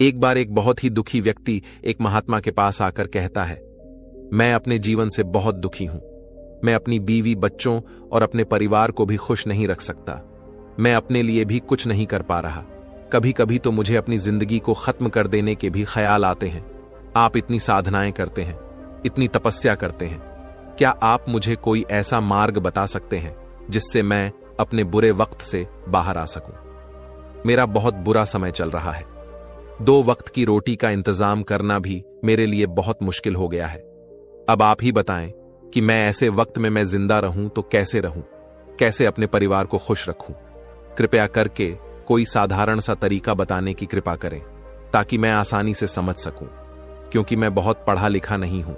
एक बार एक बहुत ही दुखी व्यक्ति एक महात्मा के पास आकर कहता है, मैं अपने जीवन से बहुत दुखी हूं। मैं अपनी बीवी, बच्चों और अपने परिवार को भी खुश नहीं रख सकता। मैं अपने लिए भी कुछ नहीं कर पा रहा। कभी कभी तो मुझे अपनी जिंदगी को खत्म कर देने के भी ख्याल आते हैं। आप इतनी साधनाएं करते हैं, इतनी तपस्या करते हैं, क्या आप मुझे कोई ऐसा मार्ग बता सकते हैं जिससे मैं अपने बुरे वक्त से बाहर आ सकूं? मेरा बहुत बुरा समय चल रहा है। 2 वक्त की रोटी का इंतजाम करना भी मेरे लिए बहुत मुश्किल हो गया है। अब आप ही बताएं कि मैं ऐसे वक्त में मैं जिंदा रहूं तो कैसे रहूं, कैसे अपने परिवार को खुश रखूं? कृपया करके कोई साधारण सा तरीका बताने की कृपा करें ताकि मैं आसानी से समझ सकूं, क्योंकि मैं बहुत पढ़ा लिखा नहीं हूं।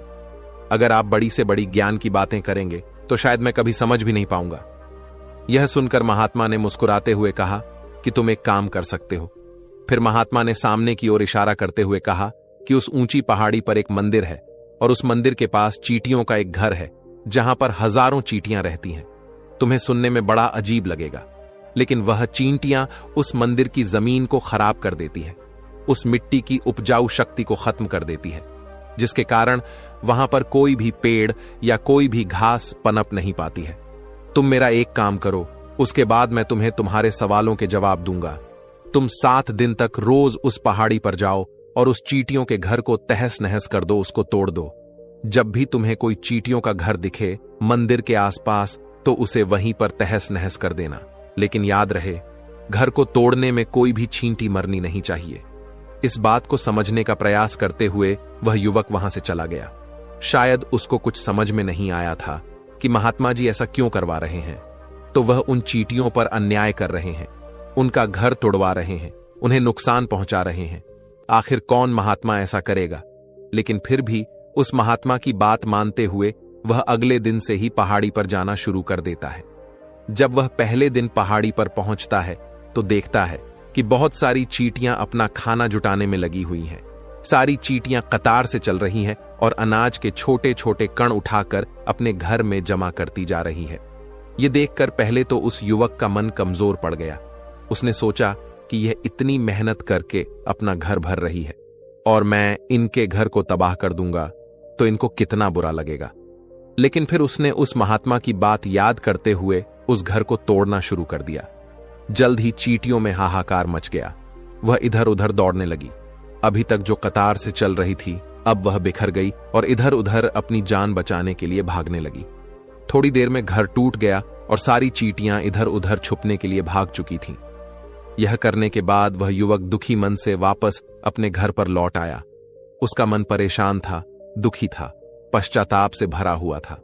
अगर आप बड़ी से बड़ी ज्ञान की बातें करेंगे तो शायद मैं कभी समझ भी नहीं पाऊंगा। यह सुनकर महात्मा ने मुस्कुराते हुए कहा कि तुम एक काम कर सकते हो। फिर महात्मा ने सामने की ओर इशारा करते हुए कहा कि उस ऊंची पहाड़ी पर एक मंदिर है और उस मंदिर के पास चींटियों का एक घर है जहां पर हजारों चींटियां रहती हैं। तुम्हें सुनने में बड़ा अजीब लगेगा, लेकिन वह चींटियां उस मंदिर की जमीन को खराब कर देती है, उस मिट्टी की उपजाऊ शक्ति को खत्म कर देती है, जिसके कारण वहां पर कोई भी पेड़ या कोई भी घास पनप नहीं पाती है। तुम मेरा एक काम करो, उसके बाद मैं तुम्हें तुम्हारे सवालों के जवाब दूंगा। तुम 7 दिन तक रोज उस पहाड़ी पर जाओ और उस चींटियों के घर को तहस नहस कर दो, उसको तोड़ दो। जब भी तुम्हें कोई चींटियों का घर दिखे मंदिर के आसपास तो उसे वहीं पर तहस नहस कर देना। लेकिन याद रहे, घर को तोड़ने में कोई भी चींटी मरनी नहीं चाहिए। इस बात को समझने का प्रयास करते हुए वह युवक वहां से चला गया। शायद उसको कुछ समझ में नहीं आया था कि महात्मा जी ऐसा क्यों करवा रहे हैं। तो वह उन चींटियों पर अन्याय कर रहे हैं, उनका घर तोड़वा रहे हैं, उन्हें नुकसान पहुंचा रहे हैं। आखिर कौन महात्मा ऐसा करेगा? लेकिन फिर भी उस महात्मा की बात मानते हुए वह अगले दिन से ही पहाड़ी पर जाना शुरू कर देता है। जब वह पहले दिन पहाड़ी पर पहुंचता है तो देखता है कि बहुत सारी चींटियां अपना खाना जुटाने में लगी हुई हैं। सारी चींटियां कतार से चल रही हैं और अनाज के छोटे छोटे कण उठाकर अपने घर में जमा करती जा रही है। यह देखकर पहले तो उस युवक का मन कमजोर पड़ गया। उसने सोचा कि यह इतनी मेहनत करके अपना घर भर रही है और मैं इनके घर को तबाह कर दूंगा तो इनको कितना बुरा लगेगा। लेकिन फिर उसने उस महात्मा की बात याद करते हुए उस घर को तोड़ना शुरू कर दिया। जल्द ही चींटियों में हाहाकार मच गया। वह इधर उधर दौड़ने लगी। अभी तक जो कतार से चल रही थी अब वह बिखर गई और इधर उधर अपनी जान बचाने के लिए भागने लगी। थोड़ी देर में घर टूट गया और सारी चींटियां इधर उधर छुपने के लिए भाग चुकी थीं। यह करने के बाद वह युवक दुखी मन से वापस अपने घर पर लौट आया। उसका मन परेशान था, दुखी था, पश्चाताप से भरा हुआ था।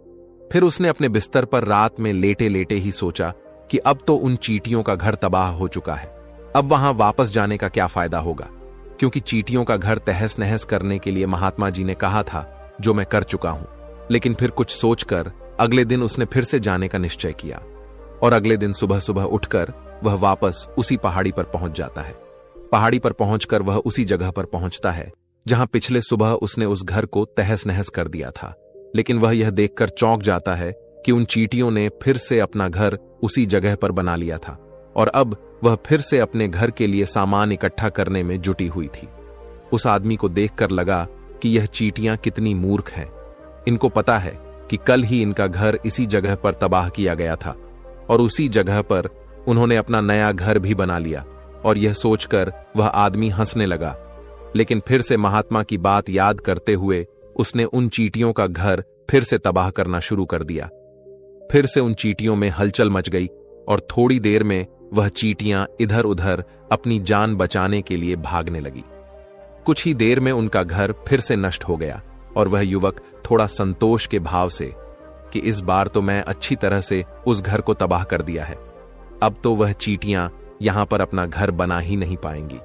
फिर उसने अपने बिस्तर पर रात में लेटे लेटे ही सोचा कि अब तो उन चींटियों का घर तबाह हो चुका है, अब वहां वापस जाने का क्या फायदा होगा, क्योंकि चींटियों का घर तहस नहस करने के लिए महात्मा जी ने कहा था, जो मैं कर चुका हूं। लेकिन फिर कुछ सोचकर अगले दिन उसने फिर से जाने का निश्चय किया और अगले दिन सुबह सुबह उठकर वह वापस उसी पहाड़ी पर पहुंच जाता है। पहाड़ी पर पहुंचकर वह उसी जगह पर पहुंचता है जहां पिछले सुबह उसने उस घर को तहस नहस कर दिया था। लेकिन वह यह देखकर चौंक जाता है कि उन चींटियों ने फिर से अपना घर उसी जगह पर बना लिया था और अब वह फिर से अपने घर के लिए सामान इकट्ठा करने में जुटी हुई थी। उस आदमी को देखकर लगा कि यह चींटियां कितनी मूर्ख हैं। इनको पता है कि कल ही इनका घर इसी जगह पर तबाह किया गया था और उसी जगह पर उन्होंने अपना नया घर भी बना लिया। और यह सोचकर वह आदमी हंसने लगा। लेकिन फिर से महात्मा की बात याद करते हुए उसने उन चींटियों का घर फिर से तबाह करना शुरू कर दिया। फिर से उन चींटियों में हलचल मच गई और थोड़ी देर में वह चींटियां इधर उधर अपनी जान बचाने के लिए भागने लगी। कुछ ही देर में उनका घर फिर से नष्ट हो गया और वह युवक थोड़ा संतोष के भाव से कि इस बार तो मैं अच्छी तरह से उस घर को तबाह कर दिया है, अब तो वह चींटियां यहां पर अपना घर बना ही नहीं पाएंगी।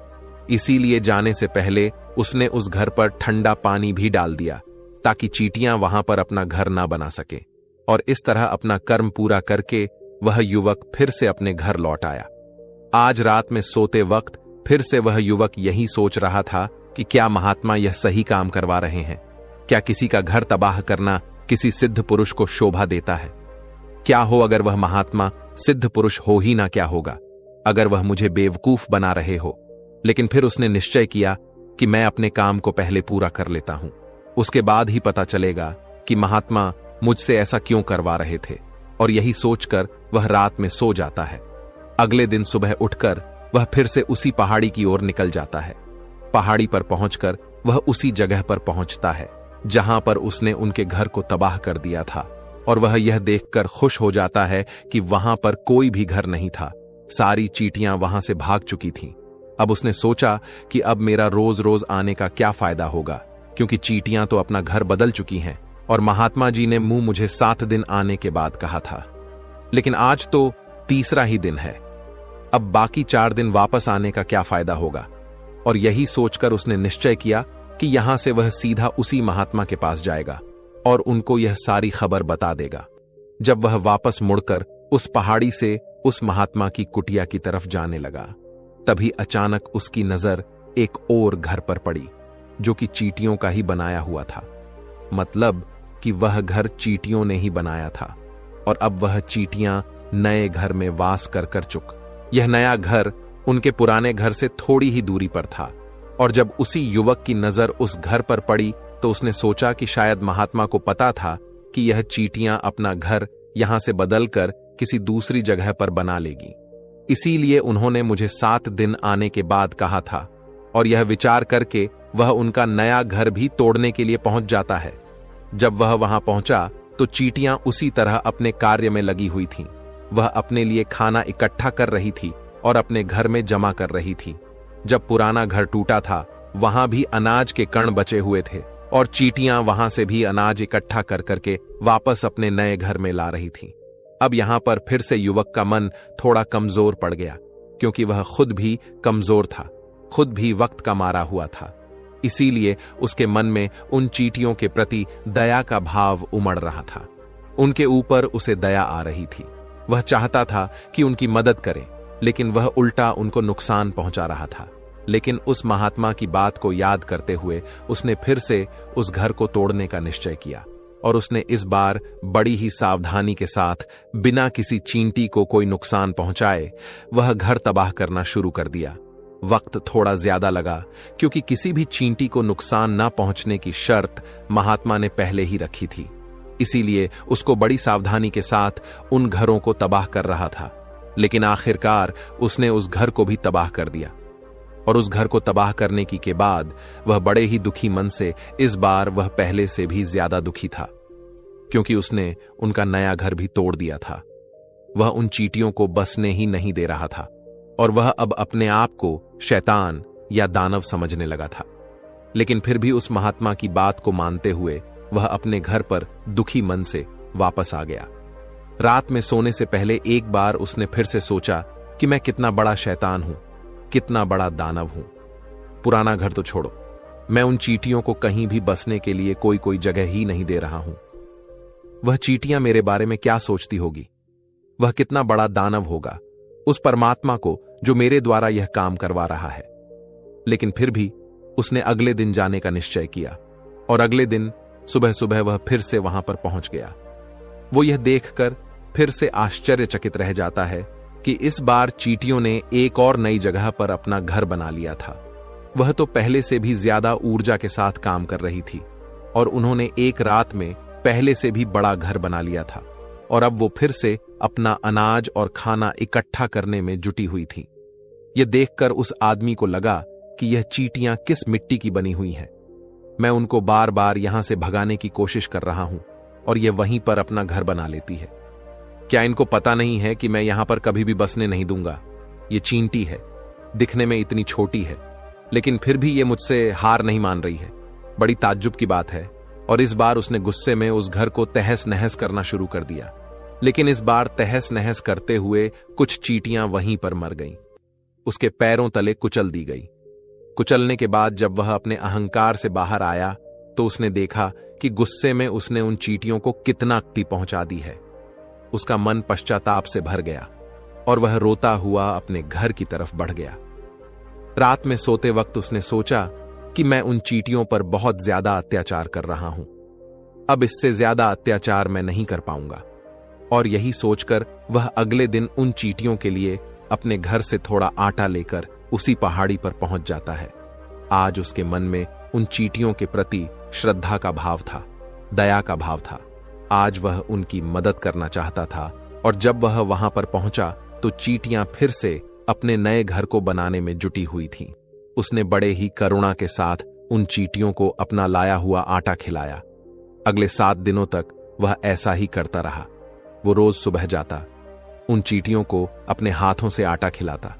इसीलिए जाने से पहले उसने उस घर पर ठंडा पानी भी डाल दिया ताकि चींटियां वहां पर अपना घर ना बना सके। और इस तरह अपना कर्म पूरा करके वह युवक फिर से अपने घर लौट आया। आज रात में सोते वक्त फिर से वह युवक यही सोच रहा था कि क्या महात्मा यह सही काम करवा रहे हैं? क्या किसी का घर तबाह करना किसी सिद्ध पुरुष को शोभा देता है? क्या हो अगर वह महात्मा सिद्ध पुरुष हो ही ना, क्या होगा अगर वह मुझे बेवकूफ बना रहे हो? लेकिन फिर उसने निश्चय किया कि मैं अपने काम को पहले पूरा कर लेता हूं, उसके बाद ही पता चलेगा कि महात्मा मुझसे ऐसा क्यों करवा रहे थे। और यही सोचकर वह रात में सो जाता है। अगले दिन सुबह उठकर वह फिर से उसी पहाड़ी की ओर निकल जाता है। पहाड़ी पर पहुंचकर वह उसी जगह पर पहुंचता है जहां पर उसने उनके घर को तबाह कर दिया था, और वह यह देखकर खुश हो जाता है कि वहां पर कोई भी घर नहीं था। सारी चींटियां वहां से भाग चुकी थीं। अब उसने सोचा कि अब मेरा रोज रोज आने का क्या फायदा होगा, क्योंकि चींटियां तो अपना घर बदल चुकी हैं और महात्मा जी ने मुझे 7 दिन आने के बाद कहा था। लेकिन आज तो तीसरा ही दिन है, अब बाकी 4 दिन वापस आने का क्या फायदा होगा। और यही सोचकर उसने निश्चय किया कि यहां से वह सीधा उसी महात्मा के पास जाएगा और उनको यह सारी खबर बता देगा। जब वह वापस मुड़कर उस पहाड़ी से उस महात्मा की कुटिया की तरफ जाने लगा, तभी अचानक उसकी नजर एक और घर पर पड़ी जो कि चींटियों का ही बनाया हुआ था। मतलब कि वह घर चींटियों ने ही बनाया था और अब वह चींटियां नए घर में वास कर चुक। यह नया घर उनके पुराने घर से थोड़ी ही दूरी पर था, और जब उसी युवक की नजर उस घर पर पड़ी तो उसने सोचा कि शायद महात्मा को पता था कि यह चींटियां अपना घर यहां से बदलकर किसी दूसरी जगह पर बना लेगी, इसीलिए उन्होंने मुझे 7 दिन आने के बाद कहा था। और यह विचार करके वह उनका नया घर भी तोड़ने के लिए पहुंच जाता है। जब वह वहां पहुंचा तो चींटियां उसी तरह अपने कार्य में लगी हुई थीं। वह अपने लिए खाना इकट्ठा कर रही थी और अपने घर में जमा कर रही थी। जब पुराना घर टूटा था वहां भी अनाज के कण बचे हुए थे और चींटियां वहां से भी अनाज इकट्ठा कर करके वापस अपने नए घर में ला रही थीं। अब यहां पर फिर से युवक का मन थोड़ा कमजोर पड़ गया, क्योंकि वह खुद भी कमजोर था, खुद भी वक्त का मारा हुआ था। इसीलिए उसके मन में उन चींटियों के प्रति दया का भाव उमड़ रहा था। उनके ऊपर उसे दया आ रही थी। वह चाहता था कि उनकी मदद करे, लेकिन वह उल्टा उनको नुकसान पहुंचा रहा था। लेकिन उस महात्मा की बात को याद करते हुए उसने फिर से उस घर को तोड़ने का निश्चय किया, और उसने इस बार बड़ी ही सावधानी के साथ बिना किसी चींटी को कोई नुकसान पहुंचाए वह घर तबाह करना शुरू कर दिया। वक्त थोड़ा ज्यादा लगा, क्योंकि किसी भी चींटी को नुकसान न पहुंचने की शर्त महात्मा ने पहले ही रखी थी। इसीलिए उसको बड़ी सावधानी के साथ उन घरों को तबाह कर रहा था। लेकिन आखिरकार उसने उस घर को भी तबाह कर दिया, और उस घर को तबाह करने की के बाद वह बड़े ही दुखी मन से, इस बार वह पहले से भी ज्यादा दुखी था, क्योंकि उसने उनका नया घर भी तोड़ दिया था। वह उन चींटियों को बसने ही नहीं दे रहा था, और वह अब अपने आप को शैतान या दानव समझने लगा था। लेकिन फिर भी उस महात्मा की बात को मानते हुए वह अपने घर पर दुखी मन से वापस आ गया। रात में सोने से पहले एक बार उसने फिर से सोचा कि मैं कितना बड़ा शैतान हूं, कितना बड़ा दानव हूं। पुराना घर तो छोड़ो, मैं उन चींटियों को कहीं भी बसने के लिए कोई जगह ही नहीं दे रहा हूं। वह चींटियां मेरे बारे में क्या सोचती होगी? वह कितना बड़ा दानव होगा उस परमात्मा को जो मेरे द्वारा यह काम करवा रहा है। लेकिन फिर भी उसने अगले दिन जाने का निश्चय किया, और अगले दिन सुबह सुबह वह फिर से वहां पर पहुंच गया। वो यह देखकर फिर से आश्चर्यचकित रह जाता है कि इस बार चींटियों ने एक और नई जगह पर अपना घर बना लिया था। वह तो पहले से भी ज्यादा ऊर्जा के साथ काम कर रही थी, और उन्होंने एक रात में पहले से भी बड़ा घर बना लिया था, और अब वो फिर से अपना अनाज और खाना इकट्ठा करने में जुटी हुई थी। यह देखकर उस आदमी को लगा कि यह चींटियां किस मिट्टी की बनी हुई हैं। मैं उनको बार बार यहां से भगाने की कोशिश कर रहा हूं, और यह वहीं पर अपना घर बना लेती है। क्या इनको पता नहीं है कि मैं यहां पर कभी भी बसने नहीं दूंगा? ये चींटी है, दिखने में इतनी छोटी है, लेकिन फिर भी ये मुझसे हार नहीं मान रही है। बड़ी ताज्जुब की बात है। और इस बार उसने गुस्से में उस घर को तहस नहस करना शुरू कर दिया। लेकिन इस बार तहस नहस करते हुए कुछ चींटियां वहीं पर मर गईं। उसके पैरों तले कुचल दी गई। कुचलने के बाद जब वह अपने अहंकार से बाहर आया तो उसने देखा कि गुस्से में उसने उन चींटियों को कितना क्षति पहुंचा दी है। उसका मन पश्चाताप से भर गया और वह रोता हुआ अपने घर की तरफ बढ़ गया। रात में सोते वक्त उसने सोचा कि मैं उन चींटियों पर बहुत ज्यादा अत्याचार कर रहा हूं, अब इससे ज्यादा अत्याचार मैं नहीं कर पाऊंगा। और यही सोचकर वह अगले दिन उन चींटियों के लिए अपने घर से थोड़ा आटा लेकर उसी पहाड़ी पर पहुंच जाता है। आज उसके मन में उन चींटियों के प्रति श्रद्धा का भाव था, दया का भाव था। आज वह उनकी मदद करना चाहता था, और जब वह वहां पर पहुंचा तो चींटियां फिर से अपने नए घर को बनाने में जुटी हुई थीं। उसने बड़े ही करुणा के साथ उन चींटियों को अपना लाया हुआ आटा खिलाया। अगले 7 दिनों तक वह ऐसा ही करता रहा। वो रोज सुबह जाता, उन चींटियों को अपने हाथों से आटा खिलाता।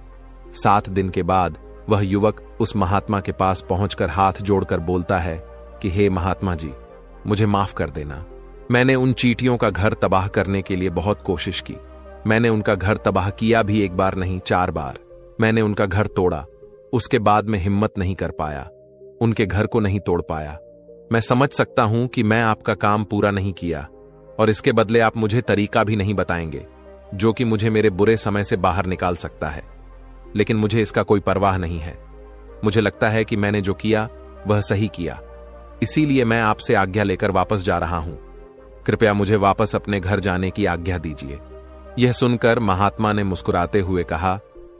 7 दिन के बाद वह युवक उस महात्मा के पास पहुंचकर हाथ जोड़कर बोलता है कि हे महात्मा जी, मुझे माफ कर देना। मैंने उन चींटियों का घर तबाह करने के लिए बहुत कोशिश की। मैंने उनका घर तबाह किया भी 1 बार नहीं, 4 बार। मैंने उनका घर तोड़ा, उसके बाद में हिम्मत नहीं कर पाया, उनके घर को नहीं तोड़ पाया। मैं समझ सकता हूं कि मैं आपका काम पूरा नहीं किया, और इसके बदले आप मुझे तरीका भी नहीं बताएंगे जो कि मुझे मेरे बुरे समय से बाहर निकाल सकता है। लेकिन मुझे इसका कोई परवाह नहीं है। मुझे लगता है कि मैंने जो किया वह सही किया, इसीलिए मैं आपसे आज्ञा लेकर वापस जा रहा हूं। कृपया मुझे वापस अपने घर जाने की आज्ञा दीजिए। यह सुनकर महात्मा ने मुस्कुराते हुए कहा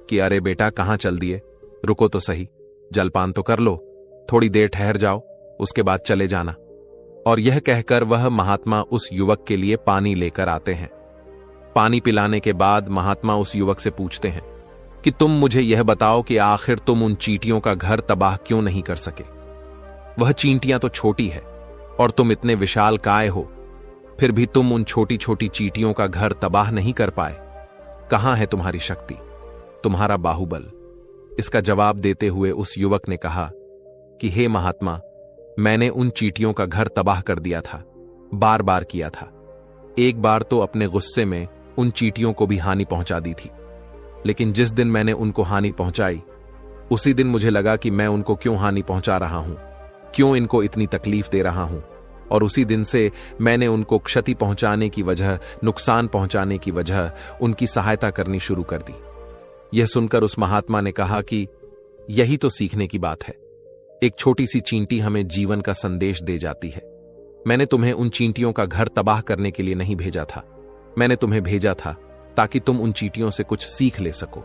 कि अरे बेटा, कहां चल दिए, रुको तो सही, जलपान तो कर लो, थोड़ी देर ठहर जाओ, उसके बाद चले जाना। और यह कहकर वह महात्मा उस युवक के लिए पानी लेकर आते हैं। पानी पिलाने के बाद महात्मा उस युवक से पूछते हैं कि तुम मुझे यह बताओ कि आखिर तुम उन चींटियों का घर तबाह क्यों नहीं कर सके। वह चींटियां तो छोटी है और तुम इतने विशाल काय हो, फिर भी तुम उन छोटी छोटी चींटियों का घर तबाह नहीं कर पाए। कहां है तुम्हारी शक्ति, तुम्हारा बाहुबल? इसका जवाब देते हुए उस युवक ने कहा कि हे महात्मा, मैंने उन चींटियों का घर तबाह कर दिया था, बार बार किया था। एक बार तो अपने गुस्से में उन चींटियों को भी हानि पहुंचा दी थी, लेकिन जिस दिन मैंने उनको हानि पहुंचाई, उसी दिन मुझे लगा कि मैं उनको क्यों हानि पहुंचा रहा हूं, क्यों इनको इतनी तकलीफ दे रहा हूं, और उसी दिन से मैंने उनको क्षति पहुंचाने की वजह, नुकसान पहुंचाने की वजह उनकी सहायता करनी शुरू कर दी। यह सुनकर उस महात्मा ने कहा कि यही तो सीखने की बात है। एक छोटी सी चींटी हमें जीवन का संदेश दे जाती है। मैंने तुम्हें उन चींटियों का घर तबाह करने के लिए नहीं भेजा था, मैंने तुम्हें भेजा था ताकि तुम उन चींटियों से कुछ सीख ले सको।